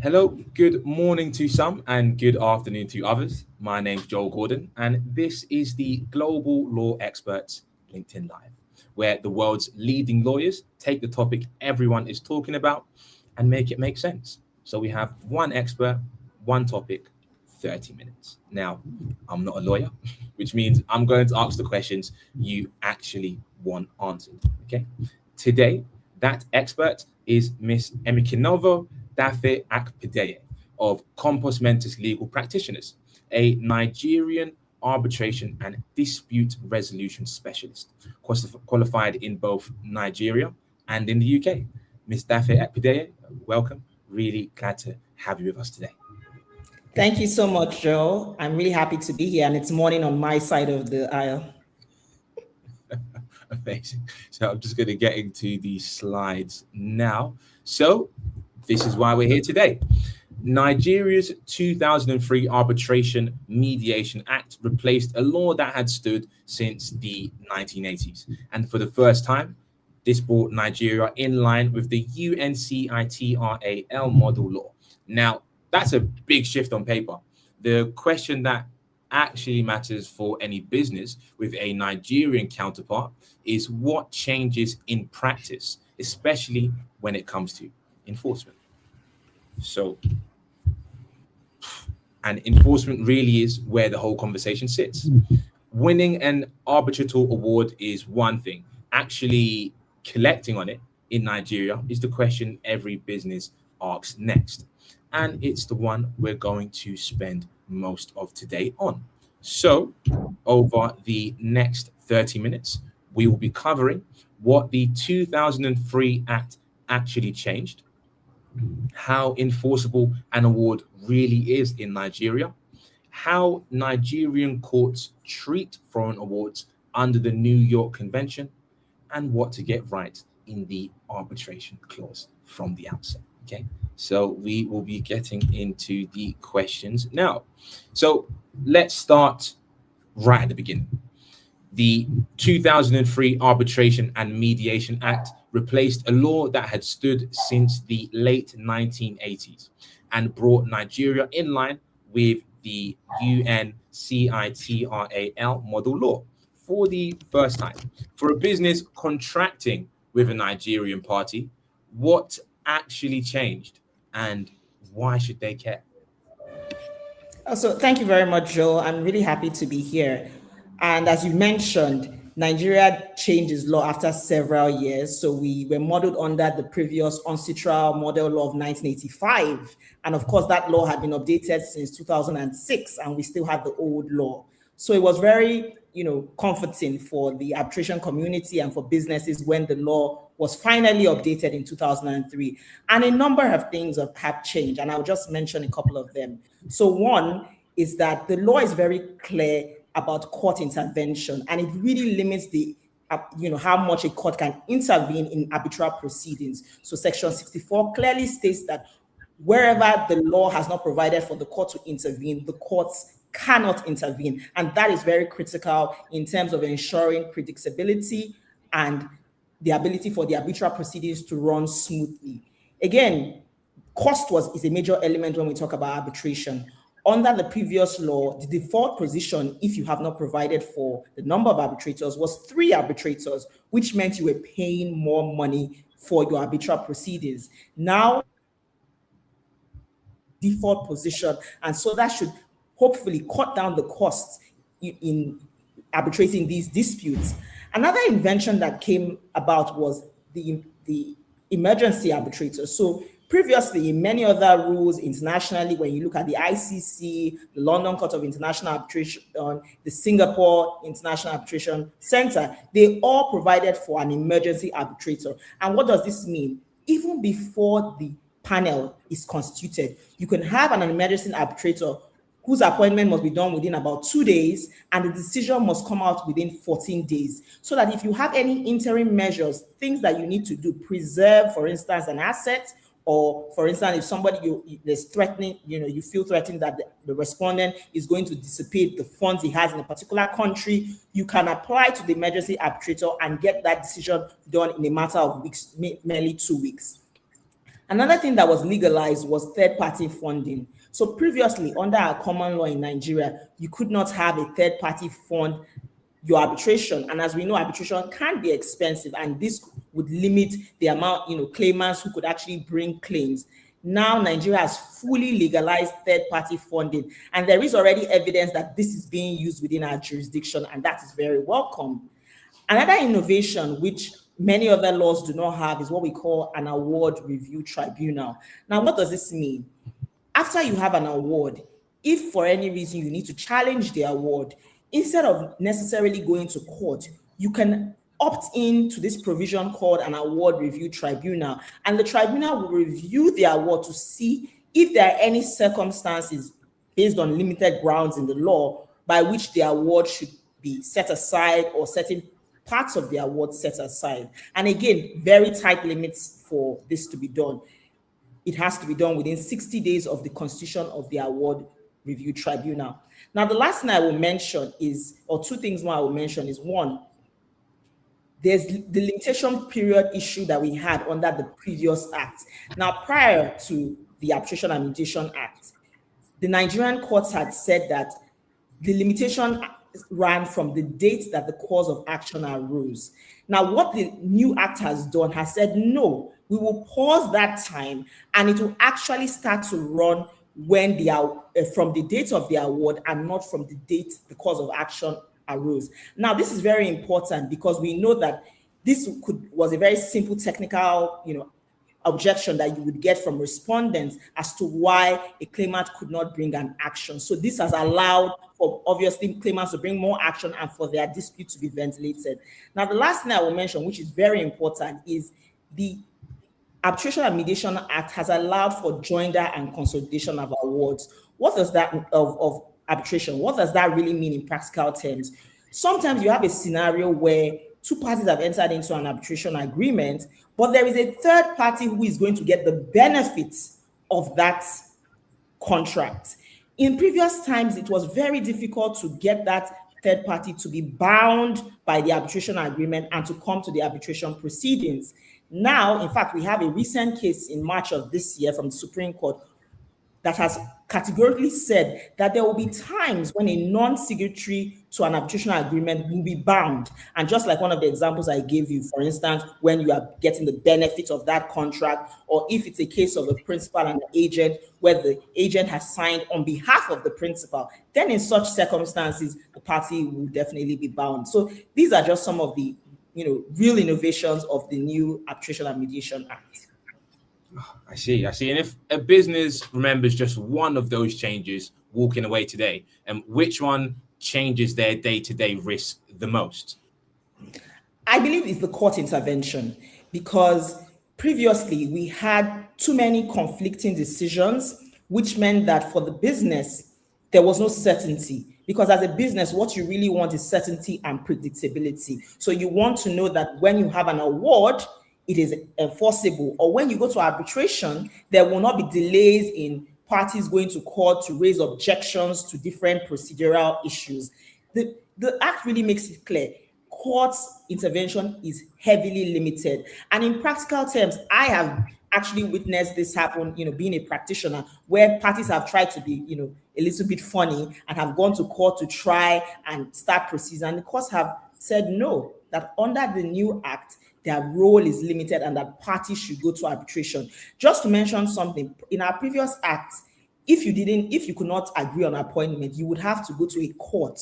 Hello, good morning to some and good afternoon to others. My name's Joel Gordon, and this is the Global Law Experts LinkedIn Live, where the world's leading lawyers take the topic everyone is talking about and make it make sense. So we have one expert, one topic, 30 minutes. Now, I'm not a lawyer, which means I'm going to ask the questions you actually want answered. Okay. Today, that expert is Miss Emikinovo Dafe Akpideye of Compos Mentis Legal Practitioners, a Nigerian arbitration and dispute resolution specialist, qualified in both Nigeria and in the UK. Ms. Dafe Akpideye, welcome. Really glad to have you with us today. Thank you so much, Joe. I'm really happy to be here, and it's morning on my side of the aisle. Amazing. So I'm just going to get into the slides now. So this is why we're here today. Nigeria's 2003 Arbitration Mediation Act replaced a law that had stood since the 1980s. And for the first time, this brought Nigeria in line with the UNCITRAL Model Law. Now, that's a big shift on paper. The question that actually matters for any business with a Nigerian counterpart is what changes in practice, especially when it comes to enforcement. So, and enforcement really is where the whole conversation sits. Winning an arbitral award is one thing. Actually collecting on it in Nigeria is the question every business asks next. And it's the one we're going to spend most of today on. So over the next 30 minutes, we will be covering what the 2003 Act actually changed, how enforceable an award really is in Nigeria, how Nigerian courts treat foreign awards under the New York Convention, and what to get right in the arbitration clause from the outset. Okay, so we will be getting into the questions now. So let's start right at the beginning. The 2003 Arbitration and Mediation Act replaced a law that had stood since the late 1980s and brought Nigeria in line with the UNCITRAL Model Law for the first time. For a business contracting with a Nigerian party, what actually changed and why should they care? So thank you very much, Joe. I'm really happy to be here. And as you mentioned, Nigeria changed its law after several years. So we were modeled under the previous UNCITRAL Model Law of 1985. And of course, that law had been updated since 2006, and we still had the old law. So it was very, comforting for the arbitration community and for businesses when the law was finally updated in 2003. And a number of things have changed, and I'll just mention a couple of them. So one is that the law is very clear about court intervention, and it really limits the how much a court can intervene in arbitral proceedings. So Section 64 clearly states that wherever the law has not provided for the court to intervene, the courts cannot intervene. And that is very critical in terms of ensuring predictability and the ability for the arbitral proceedings to run smoothly. Again, cost is a major element when we talk about arbitration. Under the previous law, the default position, if you have not provided for the number of arbitrators, was 3 arbitrators, which meant you were paying more money for your arbitral proceedings. Now, default position, and so that should hopefully cut down the costs in arbitrating these disputes. Another invention that came about was the emergency arbitrator. So previously, in many other rules internationally, when you look at the ICC, the London Court of International Arbitration, the Singapore International Arbitration Center, they all provided for an emergency arbitrator. And what does this mean? Even before the panel is constituted, you can have an emergency arbitrator whose appointment must be done within about 2 days, and the decision must come out within 14 days. So that if you have any interim measures, things that you need to do, preserve, for instance, an asset, or for instance, if somebody is threatening, you feel threatened that the respondent is going to dissipate the funds he has in a particular country, you can apply to the emergency arbitrator and get that decision done in a matter of weeks, merely 2 weeks. Another thing that was legalized was third-party funding. So previously, under our common law in Nigeria, you could not have a third-party fund your arbitration. And as we know, arbitration can be expensive, and this would limit the amount, claimants who could actually bring claims. Now, Nigeria has fully legalized third-party funding, and there is already evidence that this is being used within our jurisdiction, and that is very welcome. Another innovation, which many other laws do not have, is what we call an award review tribunal. Now, what does this mean? After you have an award, if for any reason you need to challenge the award, instead of necessarily going to court, you can opt in to this provision called an award review tribunal, and the tribunal will review the award to see if there are any circumstances based on limited grounds in the law by which the award should be set aside or certain parts of the award set aside. And again, very tight limits for this to be done. It has to be done within 60 days of the constitution of the award review tribunal. Now, the last thing I will mention is, or two things more I will mention is, one, there's the limitation period issue that we had under the previous act. Now, prior to the Arbitration and Mediation Act, the Nigerian courts had said that the limitation ran from the date that the cause of action arose. Now, what the new act has done has said, no, we will pause that time, and it will actually start to run when from the date of the award and not from the date the cause of action arose. Now, this is very important because we know that this was a very simple technical, objection that you would get from respondents as to why a claimant could not bring an action. So this has allowed for obviously claimants to bring more action and for their dispute to be ventilated. Now, the last thing I will mention, which is very important, is the Arbitration and Mediation Act has allowed for joinder and consolidation of awards. What does that of arbitration? What does that really mean in practical terms? Sometimes you have a scenario where two parties have entered into an arbitration agreement, but there is a third party who is going to get the benefits of that contract. In previous times, it was very difficult to get that third party to be bound by the arbitration agreement and to come to the arbitration proceedings. Now, in fact, we have a recent case in March of this year from the Supreme Court that has categorically said that there will be times when a non-signatory to an arbitration agreement will be bound. And just like one of the examples I gave you, for instance, when you are getting the benefit of that contract, or if it's a case of a principal and an agent where the agent has signed on behalf of the principal, then in such circumstances, the party will definitely be bound. So these are just some of the real innovations of the new Arbitration and Mediation Act. I see. And if a business remembers just one of those changes walking away today, which one changes their day-to-day risk the most? I believe it's the court intervention, because previously we had too many conflicting decisions, which meant that for the business, there was no certainty. Because as a business, what you really want is certainty and predictability. So you want to know that when you have an award, it is enforceable, or when you go to arbitration, there will not be delays in parties going to court to raise objections to different procedural issues. The act really makes it clear. Court's intervention is heavily limited. And in practical terms, I have actually witnessed this happen, being a practitioner, where parties have tried to be, a little bit funny and have gone to court to try and start proceedings. And the courts have said no, that under the new act, their role is limited and that parties should go to arbitration. Just to mention something, in our previous act, if you could not agree on appointment, you would have to go to a court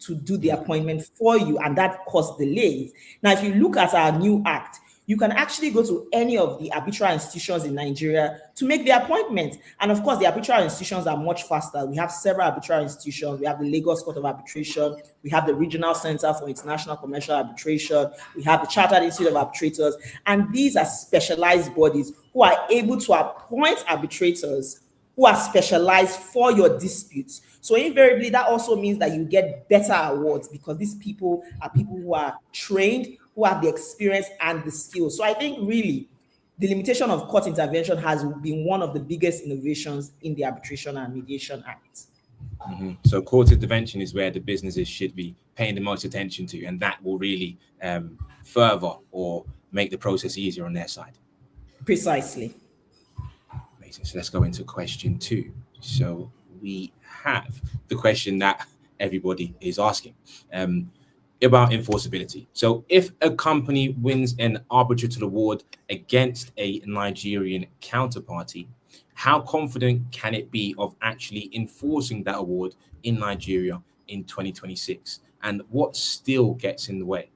to do the appointment for you, and that caused delays. Now, if you look at our new act, you can actually go to any of the arbitral institutions in Nigeria to make the appointment. And of course, the arbitral institutions are much faster. We have several arbitral institutions. We have the Lagos Court of Arbitration. We have the Regional Center for International Commercial Arbitration. We have the Chartered Institute of Arbitrators. And these are specialized bodies who are able to appoint arbitrators who are specialized for your disputes. So invariably, that also means that you get better awards, because these people are people who are trained, who have the experience and the skills. So I think really the limitation of court intervention has been one of the biggest innovations in the Arbitration and Mediation Act. Mm-hmm. So court intervention is where the businesses should be paying the most attention to, and that will really further or make the process easier on their side. Precisely. Amazing. So let's go into question 2. So we have the question that everybody is asking about enforceability. So if a company wins an arbitral award against a Nigerian counterparty, how confident can it be of actually enforcing that award in Nigeria in 2026? And what still gets in the way?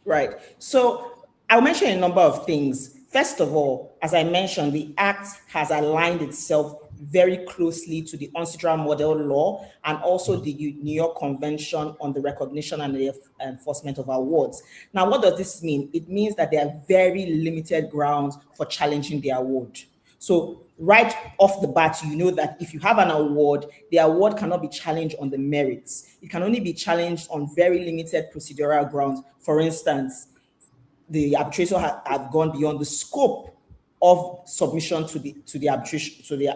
Right. So I'll mention a number of things. First of all, as I mentioned, the Act has aligned itself very closely to the UNCITRAL Model Law and also the New York Convention on the Recognition and the Enforcement of Awards. Now, what does this mean? It means that there are very limited grounds for challenging the award. So right off the bat, you know that if you have an award, the award cannot be challenged on the merits. It can only be challenged on very limited procedural grounds. For instance, the arbitrator have gone beyond the scope of submission to the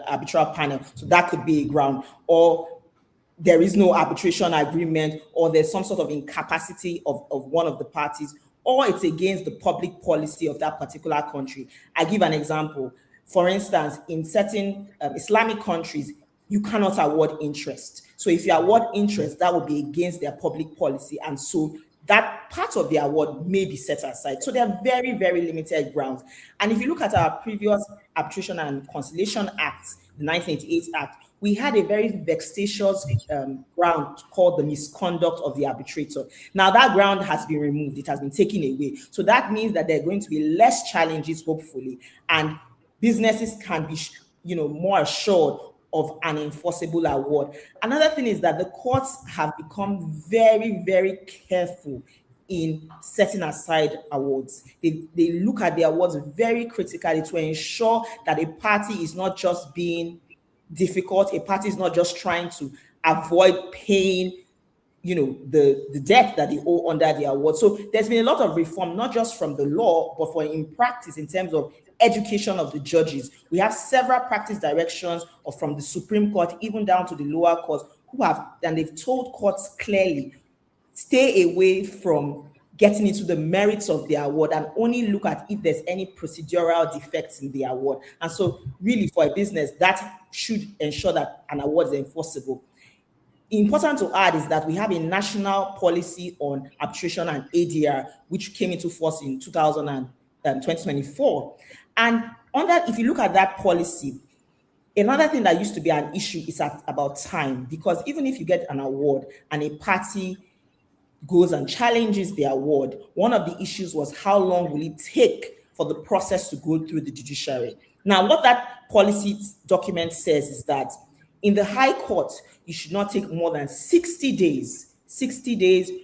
arbitral panel. So that could be a ground, or there is no arbitration agreement, or there's some sort of incapacity of one of the parties, or it's against the public policy of that particular country. I give an example. For instance, in certain Islamic countries, you cannot award interest. So if you award interest, that would be against their public policy. And so that part of the award may be set aside. So there are very, very limited grounds. And if you look at our previous Arbitration and Conciliation Act, the 1988 Act, we had a very vexatious ground called the misconduct of the arbitrator. Now that ground has been removed. It has been taken away. So that means that there are going to be less challenges, hopefully, and businesses can be, more assured of an enforceable award. Another thing is that the courts have become very, very careful in setting aside awards. They look at the awards very critically to ensure that a party is not just being difficult, a party is not just trying to avoid paying the debt that they owe under the award. So there's been a lot of reform, not just from the law, but in practice in terms of education of the judges. We have several practice directions from the Supreme Court, even down to the lower courts, they've told courts clearly, stay away from getting into the merits of the award and only look at if there's any procedural defects in the award. And so really for a business, that should ensure that an award is enforceable. Important to add is that we have a national policy on arbitration and ADR, which came into force in 2024. And on that, if you look at that policy, another thing that used to be an issue is about time, because even if you get an award and a party goes and challenges the award, one of the issues was how long will it take for the process to go through the judiciary. Now, what that policy document says is that in the High Court, you should not take more than 60 days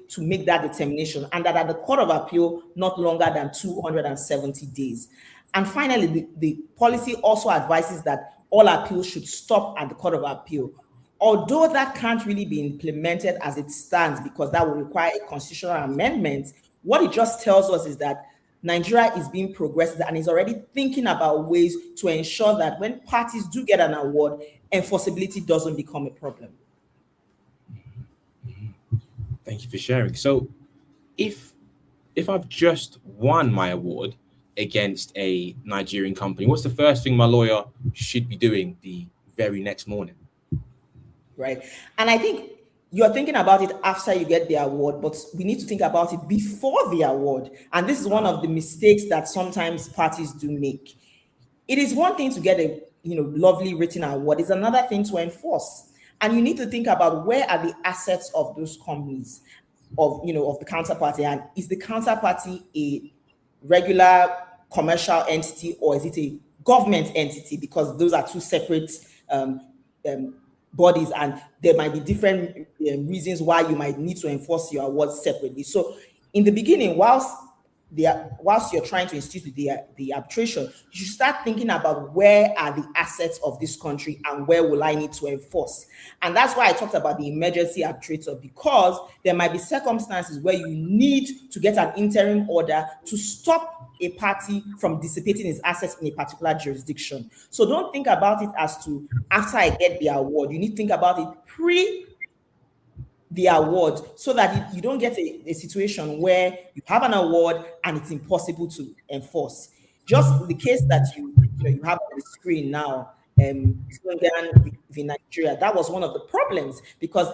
to make that determination, and that at the Court of Appeal, not longer than 270 days. And finally, the policy also advises that all appeals should stop at the Court of Appeal. Although that can't really be implemented as it stands because that will require a constitutional amendment, what it just tells us is that Nigeria is being progressive and is already thinking about ways to ensure that when parties do get an award, enforceability doesn't become a problem. Thank you for sharing. So if I've just won my award against a Nigerian company, what's the first thing my lawyer should be doing the very next morning? Right. And I think you're thinking about it after you get the award, but we need to think about it before the award. And this is one of the mistakes that sometimes parties do make. It is one thing to get a lovely written award. It's another thing to enforce. And you need to think about where are the assets of those companies, of the counterparty, and is the counterparty a regular commercial entity or is it a government entity? Because those are two separate bodies, and there might be different reasons why you might need to enforce your awards separately. So in the beginning, whilst you're trying to institute the arbitration, you should start thinking about where are the assets of this country and where will I need to enforce. And that's why I talked about the emergency arbitrator, because there might be circumstances where you need to get an interim order to stop a party from dissipating its assets in a particular jurisdiction. So don't think about it as to after I get the award. You need to think about it pre the award, so that you don't get a situation where you have an award and it's impossible to enforce. Just the case that you you have on the screen now, Sudan v Nigeria. That was one of the problems because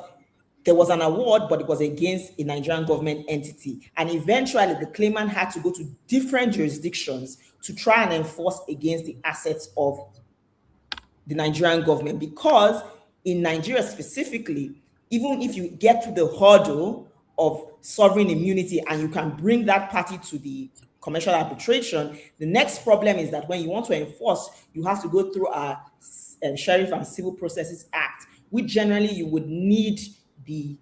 there was an award, but it was against a Nigerian government entity. And eventually the claimant had to go to different jurisdictions to try and enforce against the assets of the Nigerian government, because in Nigeria specifically, even if you get to the hurdle of sovereign immunity and you can bring that party to the commercial arbitration, the next problem is that when you want to enforce, you have to go through a Sheriff and Civil Processes Act, which generally you would need the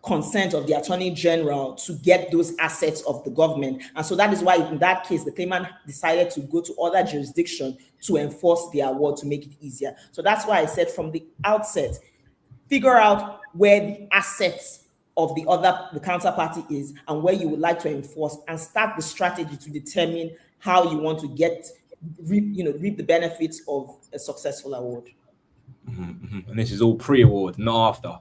consent of the Attorney General to get those assets of the government. And so that is why in that case, the claimant decided to go to other jurisdictions to enforce the award to make it easier. So that's why I said from the outset, figure out where the assets of the counterparty is and where you would like to enforce, and start the strategy to determine how you want to reap the benefits of a successful award. And this is all pre-award, not after.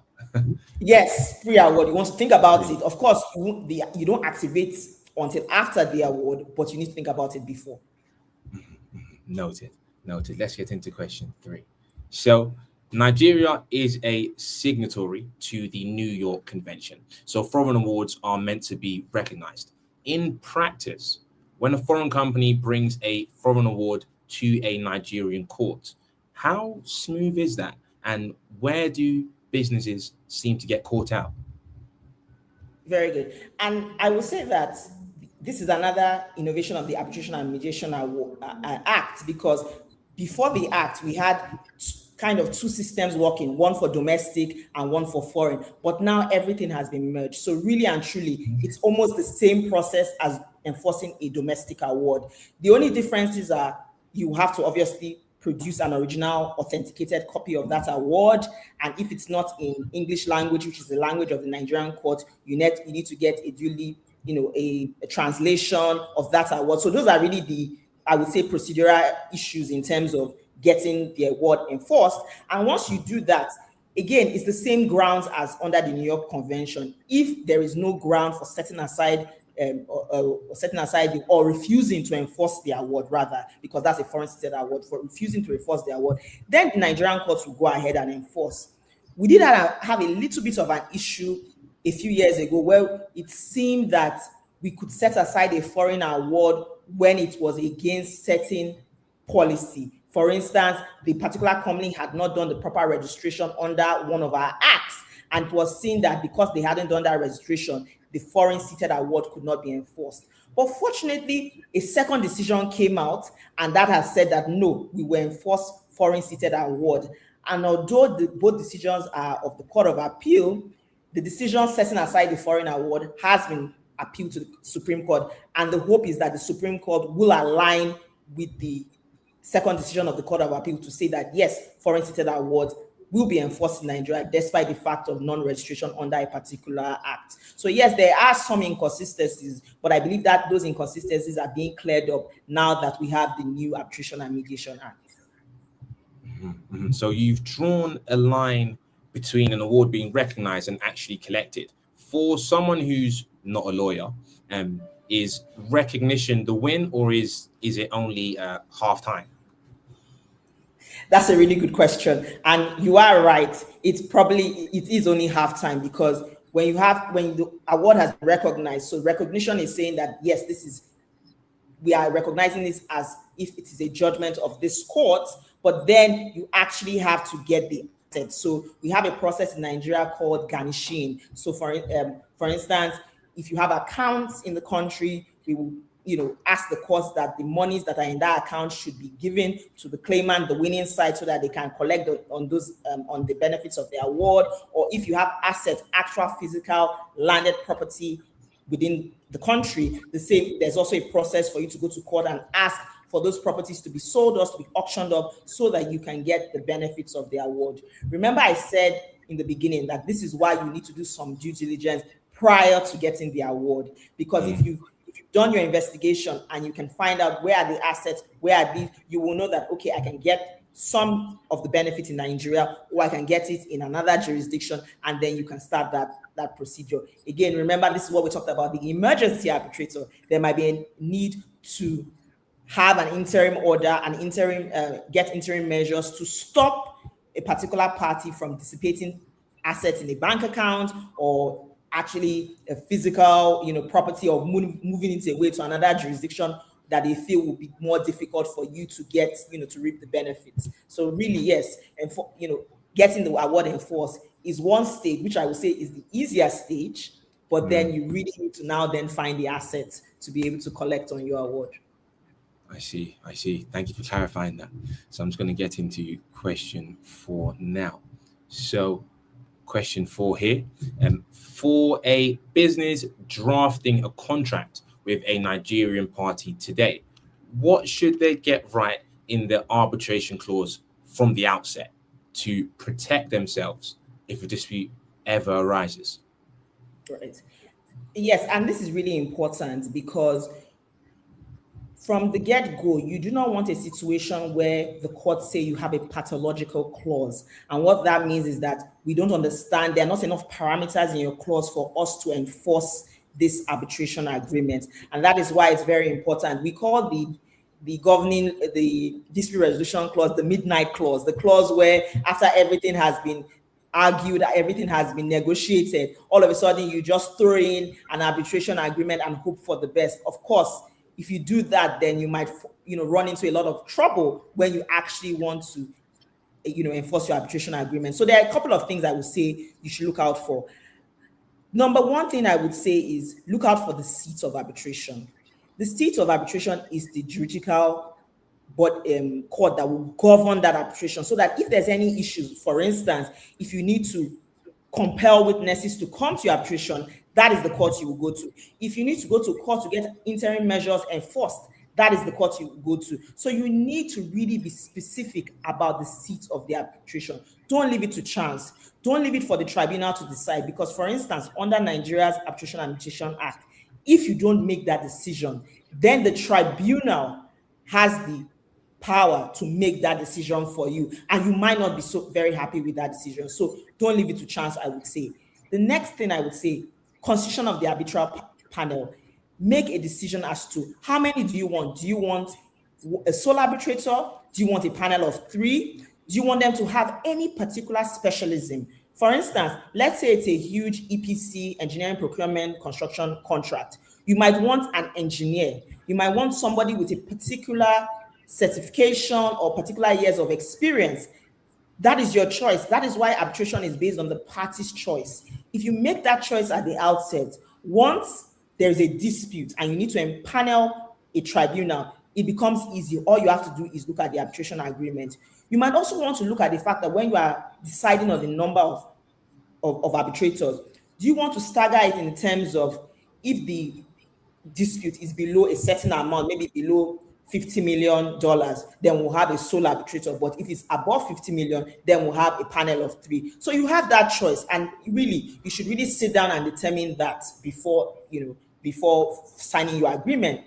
Yes, pre-award. You want to think about it. Of course, you don't activate until after the award, but you need to think about it before. Noted. Let's get into question 3. So Nigeria is a signatory to the New York Convention. So foreign awards are meant to be recognized. In practice, when a foreign company brings a foreign award to a Nigerian court, how smooth is that? And where do businesses seem to get caught out? Very good. And I will say that this is another innovation of the Arbitration and Mediation Act, because before the act, we had kind of two systems working, one for domestic and one for foreign. But now everything has been merged. So really and truly, it's almost the same process as enforcing a domestic award. The only differences are you have to obviously produce an original authenticated copy of that award. And if it's not in English language, which is the language of the Nigerian court, you need to get a duly, a translation of that award. So those are really the, I would say, procedural issues in terms of getting the award enforced. And once you do that, again, it's the same grounds as under the New York Convention. If there is no ground for setting aside or refusing to enforce the award, rather, because that's a foreign state award, for refusing to enforce the award, then the Nigerian courts will go ahead and enforce. We did have a little bit of an issue a few years ago where it seemed that we could set aside a foreign award when it was against certain policy. For instance, the particular company had not done the proper registration under one of our acts, and it was seen that because they hadn't done that registration, the foreign seated award could not be enforced. But fortunately, a second decision came out, and that has said that no, we will enforce foreign seated award. And although both decisions are of the Court of Appeal, the decision setting aside the foreign award has been appealed to the Supreme Court, and the hope is that the Supreme Court will align with the second decision of the Court of Appeal to say that yes, foreign seated awards will be enforced in Nigeria despite the fact of non-registration under a particular act. So yes, there are some inconsistencies, but I believe that those inconsistencies are being cleared up now that we have the new Arbitration and Mediation Act. Mm-hmm. So you've drawn a line between an award being recognized and actually collected. For someone who's not a lawyer, is recognition the win, or is it only half-time? That's a really good question. And you are right. It is only half-time, because when the award has been recognized, so recognition is saying that, yes, we are recognizing this as if it is a judgment of this court, but then you actually have to get the assets. So we have a process in Nigeria called garnishing. So for instance, if you have accounts in the country, we will ask the courts that the monies that are in that account should be given to the claimant, the winning side, so that they can collect on the benefits of the award. Or if you have assets, actual physical landed property within the country, the same. There's also a process for you to go to court and ask for those properties to be sold or to be auctioned off so that you can get the benefits of the award. Remember, I said in the beginning that this is why you need to do some due diligence prior to getting the award, because if you've done your investigation and you can find out where are the assets, where are these, you will know that, okay, I can get some of the benefit in Nigeria, or I can get it in another jurisdiction, and then you can start that procedure. Again, remember, this is what we talked about, the emergency arbitrator. There might be a need to have an interim order, get interim measures to stop a particular party from dissipating assets in a bank account or actually a physical, property, or moving it away to another jurisdiction that they feel will be more difficult for you to get, to reap the benefits. So really, yes, and for, getting the award enforced is one stage, which I would say is the easier stage, but then you really need to now then find the assets to be able to collect on your award. I see. Thank you for clarifying that. So I'm just going to get into question 4 now. So question 4 here. For a business drafting a contract with a Nigerian party today, what should they get right in the arbitration clause from the outset to protect themselves if a dispute ever arises? Right. Yes, and this is really important because from the get-go, you do not want a situation where the courts say you have a pathological clause. And what that means is that we don't understand, there are not enough parameters in your clause for us to enforce this arbitration agreement. And that is why it's very important. We call the dispute resolution clause the midnight clause, the clause where after everything has been argued, everything has been negotiated, all of a sudden you just throw in an arbitration agreement and hope for the best. Of course, if you do that, then you might, run into a lot of trouble when you actually want to, enforce your arbitration agreement. So there are a couple of things I would say you should look out for. Number one thing I would say is look out for the seat of arbitration. The seat of arbitration is the juridical court that will govern that arbitration, so that if there's any issues, for instance, if you need to compel witnesses to come to your arbitration, that is the court you will go to. If you need to go to court to get interim measures enforced, that is the court you will go to. So you need to really be specific about the seat of the arbitration. Don't leave it to chance. Don't leave it for the tribunal to decide, because, for instance, under Nigeria's Arbitration and Mediation Act, if you don't make that decision, then the tribunal has the power to make that decision for you, and you might not be so very happy with that decision. So don't leave it to chance, I would say. The next thing I would say, constitution of the arbitral panel. Make a decision as to how many do you want? Do you want a sole arbitrator? Do you want a panel of 3? Do you want them to have any particular specialism? For instance, let's say it's a huge EPC, engineering, procurement, construction contract. You might want an engineer. You might want somebody with a particular certification or particular years of experience. That is your choice. That is why arbitration is based on the party's choice. If you make that choice at the outset, once there's a dispute and you need to empanel a tribunal, it becomes easy. All you have to do is look at the arbitration agreement. You might also want to look at the fact that when you are deciding on the number of arbitrators, do you want to stagger it in terms of, if the dispute is below a certain amount, maybe below $50 million, then we'll have a sole arbitrator. But if it's above 50 million, then we'll have a panel of 3. So you have that choice, and really, you should really sit down and determine that before signing your agreement.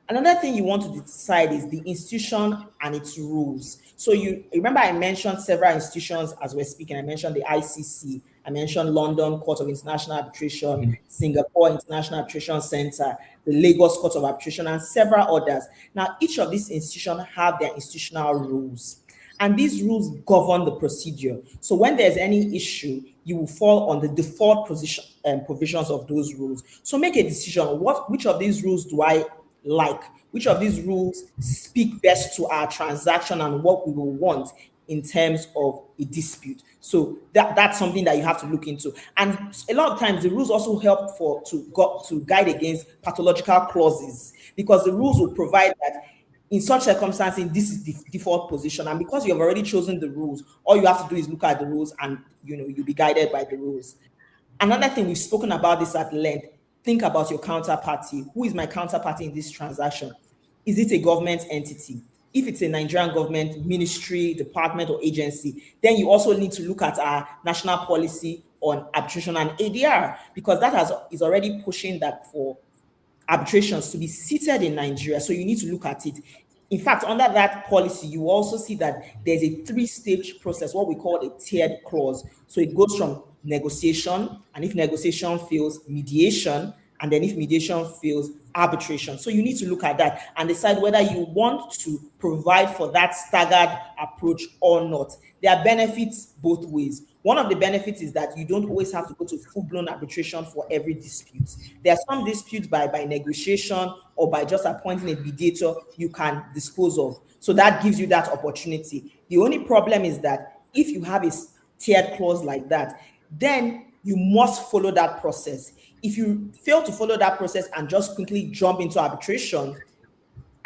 Another thing you want to decide is the institution and its rules. So you remember I mentioned several institutions as we're speaking. I mentioned the ICC, I mentioned London Court of International Arbitration, Singapore International Arbitration Center, the Lagos Court of Arbitration, and several others. Now, each of these institutions have their institutional rules, and these rules govern the procedure. So when there's any issue, you will fall on the default provisions of those rules. So make a decision. Which of these rules do I like? Which of these rules speak best to our transaction and what we will want in terms of a dispute? So that's something that you have to look into. And a lot of times the rules also help to guide against pathological clauses, because the rules will provide that in such circumstances, this is the default position. And because you have already chosen the rules, all you have to do is look at the rules and you'll be guided by the rules. Another thing, we've spoken about this at length. Think about your counterparty. Who is my counterparty in this transaction? Is it a government entity? If it's a Nigerian government ministry, department, or agency, then you also need to look at our national policy on arbitration and ADR, because that is already pushing that for arbitrations to be seated in Nigeria. So you need to look at it. In fact, under that policy, you also see that there's a 3-stage process, what we call a tiered clause. So it goes from negotiation, and if negotiation fails, mediation, and then if mediation fails, arbitration. So you need to look at that and decide whether you want to provide for that staggered approach or not. There are benefits both ways. One of the benefits is that you don't always have to go to full-blown arbitration for every dispute. There are some disputes by negotiation or by just appointing a mediator you can dispose of. So that gives you that opportunity. The only problem is that if you have a tiered clause like that, then you must follow that process. If you fail to follow that process and just quickly jump into arbitration,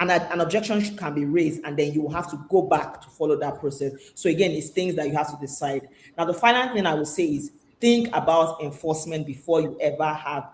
an objection can be raised, and then you will have to go back to follow that process. So again, it's things that you have to decide. Now, the final thing I would say is think about enforcement before you ever have,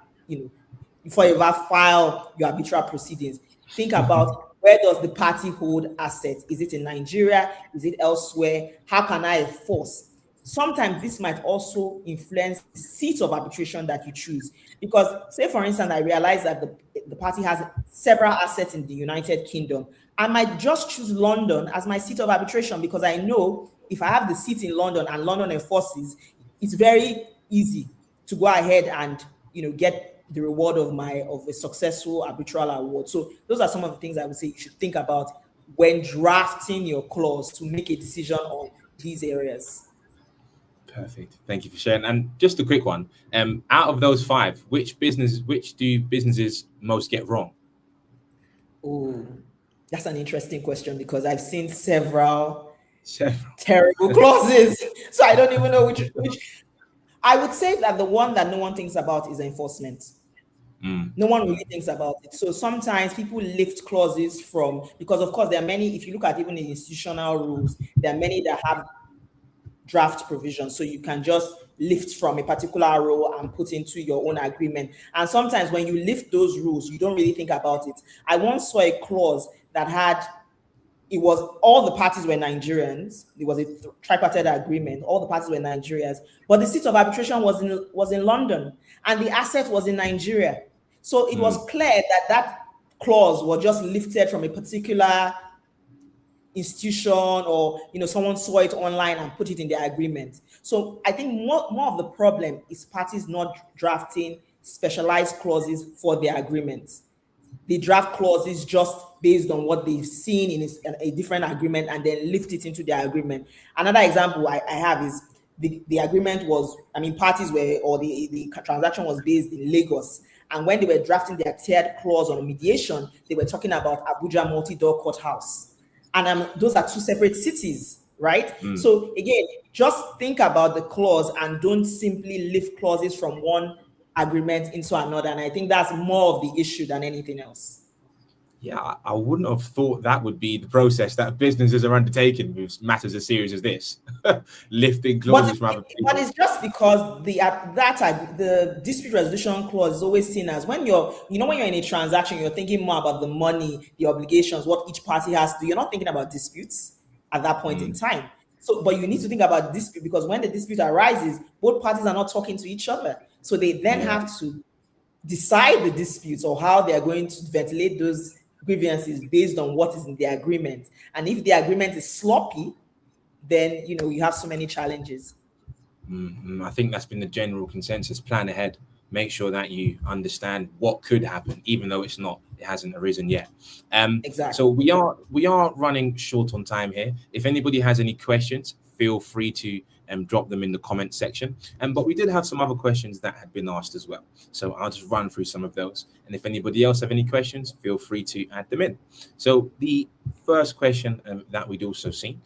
before you ever file your arbitral proceedings. Think about, where does the party hold assets? Is it in Nigeria? Is it elsewhere? How can I enforce? Sometimes this might also influence the seat of arbitration that you choose. Because, say, for instance, I realize that the party has several assets in the United Kingdom. I might just choose London as my seat of arbitration because I know if I have the seat in London and London enforces, it's very easy to go ahead and get the reward of a successful arbitral award. So those are some of the things I would say you should think about when drafting your clause to make a decision on these areas. Perfect. Thank you for sharing. And just a quick one. Out of those 5, which do businesses most get wrong? Oh, that's an interesting question because I've seen several terrible clauses. So I don't even know which. I would say that the one that no one thinks about is enforcement. No one really thinks about it. So sometimes people lift clauses because of course there are many, if you look at even the institutional rules, there are many that have draft provisions. So you can just lift from a particular rule and put into your own agreement. And sometimes when you lift those rules, you don't really think about it. I once saw a clause that it was all the parties were Nigerians. It was a tripartite agreement. All the parties were Nigerians, but the seat of arbitration was in London and the asset was in Nigeria. So it was clear that clause was just lifted from a particular institution, or someone saw it online and put it in their agreement. So I think more of the problem is parties not drafting specialized clauses for their agreements. They draft clauses just based on what they've seen in a different agreement and then lift it into their agreement. Another example I have is the agreement was, parties were, or the transaction was based in Lagos. And when they were drafting their tiered clause on mediation, they were talking about Abuja Multi-Door Courthouse. And those are 2 separate cities, right? So again, just think about the clause and don't simply lift clauses from one agreement into another. And I think that's more of the issue than anything else. Yeah, I wouldn't have thought that would be the process that businesses are undertaking with matters as serious as this, lifting clauses from other people. But it's just because the dispute resolution clause is always seen as when you're in a transaction, you're thinking more about the money, the obligations, what each party has to do. You're not thinking about disputes at that point in time. So, but you need to think about dispute because when the dispute arises, both parties are not talking to each other. So they then have to decide the disputes or how they are going to ventilate those grievances based on what is in the agreement. And if the agreement is sloppy, then you have so many challenges. I think that's been the general consensus. Plan ahead, make sure that you understand what could happen, even though it hasn't arisen yet. Exactly. So we are running short on time here. If anybody has any questions, feel free to drop them in the comment section. But we did have some other questions that had been asked as well. So I'll just run through some of those. And if anybody else have any questions, feel free to add them in. So the first question that we'd also seen,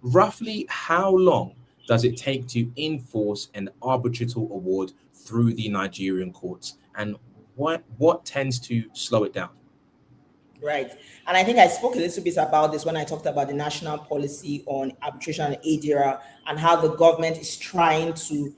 roughly how long does it take to enforce an arbitral award through the Nigerian courts? And what tends to slow it down? Right. And I think I spoke a little bit about this when I talked about the national policy on arbitration and ADR and how the government is trying to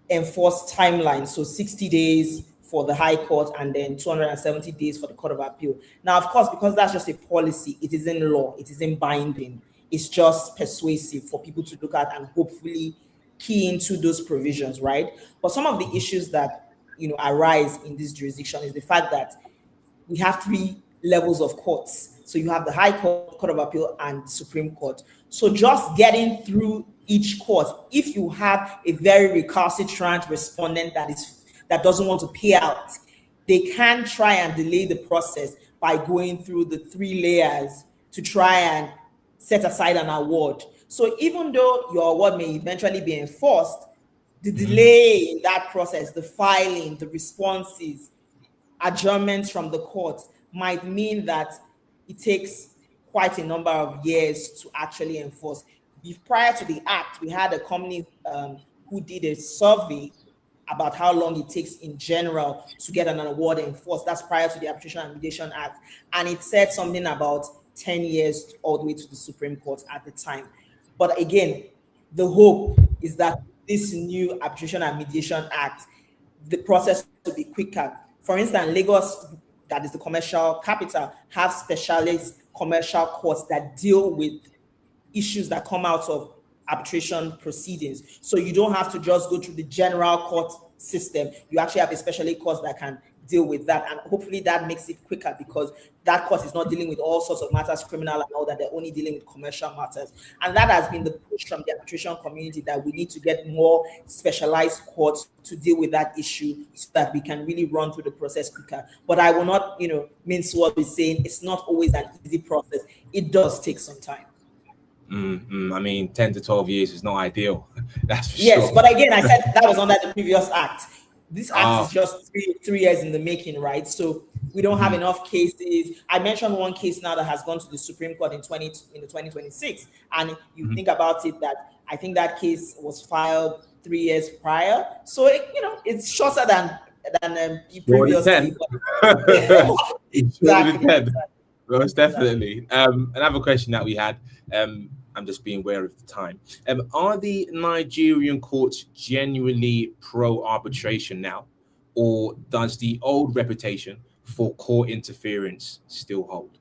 enforce timelines. So 60 days for the High Court and then 270 days for the Court of Appeal. Now, of course, because that's just a policy, it isn't law, it isn't binding. It's just persuasive for people to look at and hopefully key into those provisions, right? But some of the issues that arise in this jurisdiction is the fact that we have 3 levels of courts. So you have the High Court, Court of Appeal, and Supreme Court. So just getting through each court, if you have a very recalcitrant respondent that doesn't want to pay out, they can try and delay the process by going through the 3 layers to try and set aside an award. So even though your award may eventually be enforced, the delay in that process, the filing, the responses, adjournments from the court might mean that it takes quite a number of years to actually enforce. Prior to the act, we had a company who did a survey about how long it takes in general to get an award enforced. That's prior to the Arbitration and Mediation Act. And it said something about 10 years all the way to the Supreme Court at the time. But again, the hope is that this new Arbitration and Mediation Act, the process will be quicker. For instance, Lagos, that is the commercial capital, have specialist commercial courts that deal with issues that come out of arbitration proceedings. So you don't have to just go through the general court system. You actually have a specialist court that can deal with that. And hopefully that makes it quicker, because that court is not dealing with all sorts of matters, criminal and all that. They're only dealing with commercial matters. And that has been the push from the arbitration community, that we need to get more specialized courts to deal with that issue so that we can really run through the process quicker. But I will not, mince what we're saying. It's not always an easy process. It does take some time. I mean, 10 to 12 years is not ideal. That's for yes, sure. But again, I said that was under the previous act. This act is just three years in the making, right? So we don't have enough cases. I mentioned one case now that has gone to the Supreme Court in 2026, and you think about it, that I think that case was filed 3 years prior. So it's shorter than previously. Exactly. Most definitely. Another question that we had, I'm just being aware of the time. Are the Nigerian courts genuinely pro-arbitration now, or does the old reputation for court interference still hold?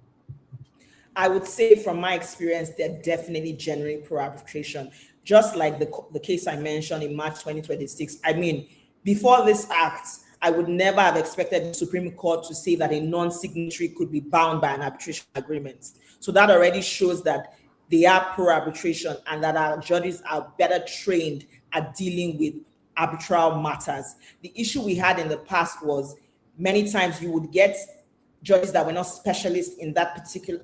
I would say from my experience, they're definitely genuinely pro-arbitration. Just like the case I mentioned in March 2026. I mean, before this act, I would never have expected the Supreme Court to say that a non-signatory could be bound by an arbitration agreement. So that already shows that they are pro-arbitration, and that our judges are better trained at dealing with arbitral matters. The issue we had in the past was many times you would get judges that were not specialists in that particular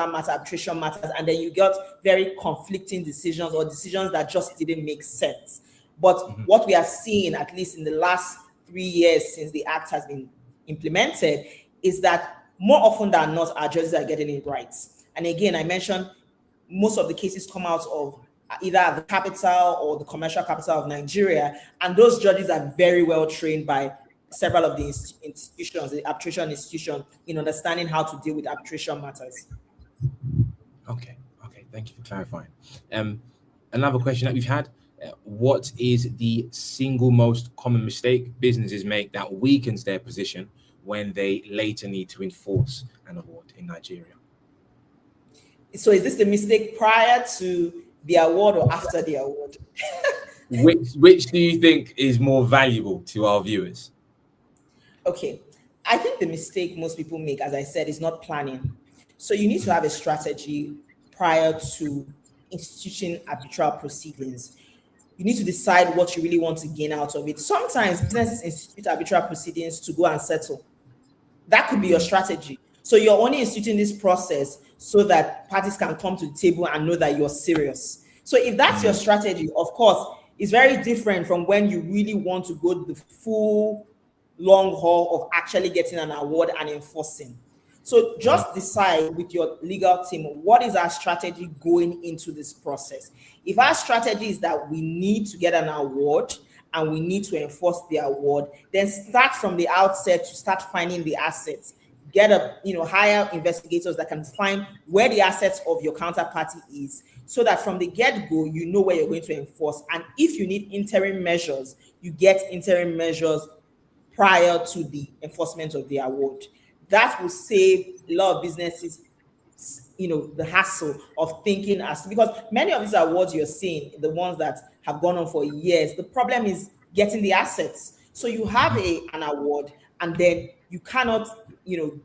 matter, arbitration matters, and then you got very conflicting decisions, or decisions that just didn't make sense. But what we are seeing, at least in the last 3 years since the act has been implemented, is that more often than not, our judges are getting it right. And again, I mentioned most of the cases come out of either the capital or the commercial capital of Nigeria, and those judges are very well trained by several of the institutions, the arbitration institution, in understanding how to deal with arbitration matters. Okay, thank you for clarifying. Another question that we've had, what is the single most common mistake businesses make that weakens their position when they later need to enforce an award in Nigeria? So is this the mistake prior to the award or after the award? Which do you think is more valuable to our viewers? Okay, I think the mistake most people make, as I said, is not planning. So you need to have a strategy prior to instituting arbitral proceedings. You need to decide what you really want to gain out of it. Sometimes businesses institute arbitral proceedings to go and settle. That could be your strategy. So you're only instituting this process so that parties can come to the table and know that you're serious. So if that's your strategy, of course, it's very different from when you really want to go the full long haul of actually getting an award and enforcing. So just decide with your legal team, what is our strategy going into this process? If our strategy is that we need to get an award and we need to enforce the award, then start from the outset to start finding the assets. Get hire investigators that can find where the assets of your counterparty is, so that from the get-go, you know where you're going to enforce. And if you need interim measures, you get interim measures prior to the enforcement of the award. That will save a lot of businesses, the hassle of thinking, because many of these awards you're seeing, the ones that have gone on for years, the problem is getting the assets. So you have an award, and then you cannot,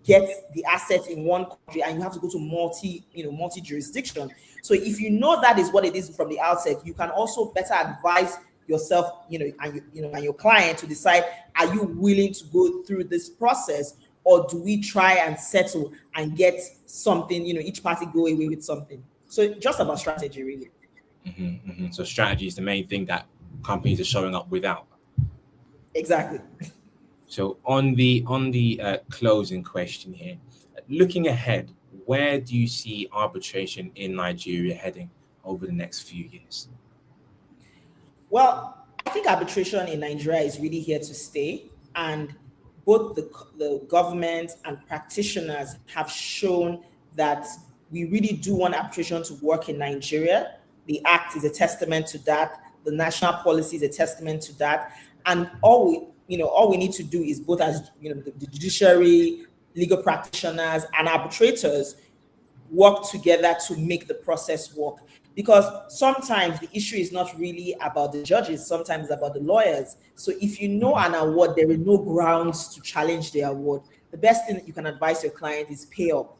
get the assets in one country, and you have to go to multi jurisdiction. So if you know that is what it is from the outset, you can also better advise yourself, and your client to decide, are you willing to go through this process, or do we try and settle and get something, each party go away with something? So just about strategy, really. So strategy is the main thing that companies are showing up without. Exactly. So on the closing question here, looking ahead, where do you see arbitration in Nigeria heading over the next few years? Well, I think arbitration in Nigeria is really here to stay, and both the government and practitioners have shown that we really do want arbitration to work in Nigeria. The Act is a testament to that. The national policy is a testament to that. And all we need to do is, both as the judiciary, legal practitioners, and arbitrators, work together to make the process work. Because sometimes the issue is not really about the judges, sometimes it's about the lawyers. So if you know an award, there are no grounds to challenge the award, the best thing that you can advise your client is pay up.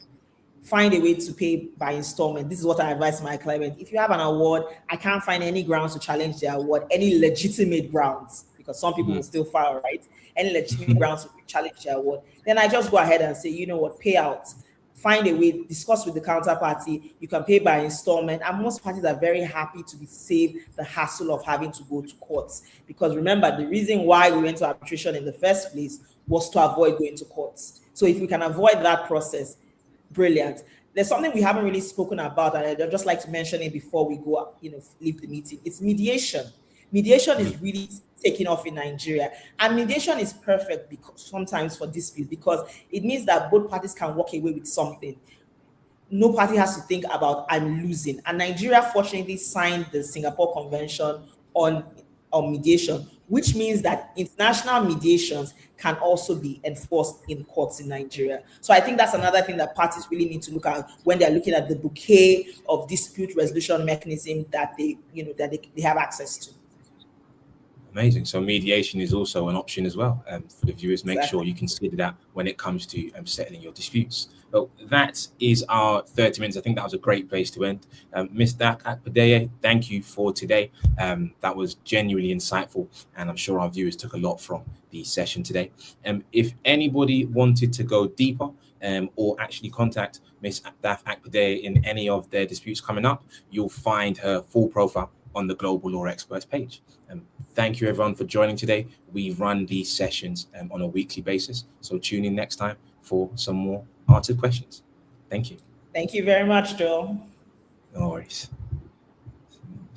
Find a way to pay by installment. This is what I advise my client. If you have an award, I can't find any grounds to challenge the award, any legitimate grounds, because some people will still file, right? Any legitimate grounds to challenge the award, then I just go ahead and say, you know what, pay out. Find a way, discuss with the counterparty. You can pay by installment, and most parties are very happy to be saved the hassle of having to go to courts. Because remember, the reason why we went to arbitration in the first place was to avoid going to courts. So if we can avoid that process, brilliant. There's something we haven't really spoken about, and I'd just like to mention it before we go, leave the meeting. It's mediation. Mediation is really taking off in Nigeria, and mediation is perfect because sometimes for disputes, because it means that both parties can walk away with something. No party has to think about, I'm losing. And Nigeria fortunately signed the Singapore Convention on mediation, which means that international mediations can also be enforced in courts in Nigeria. So I think that's another thing that parties really need to look at when they're looking at the bouquet of dispute resolution mechanism that they have access to. Amazing. So mediation is also an option as well for the viewers. Make sure you consider that when it comes to settling your disputes. Well, that is our 30 minutes. I think that was a great place to end. Mr. Akpedeye, thank you for today. That was genuinely insightful, and I'm sure our viewers took a lot from the session today. If anybody wanted to go deeper or actually contact Ms. Akpedeye in any of their disputes coming up, you'll find her full profile on the Global Law Experts page. Thank you everyone for joining today. We run these sessions on a weekly basis, so tune in next time for some more answered questions. Thank you. Thank you very much, Joel. No worries.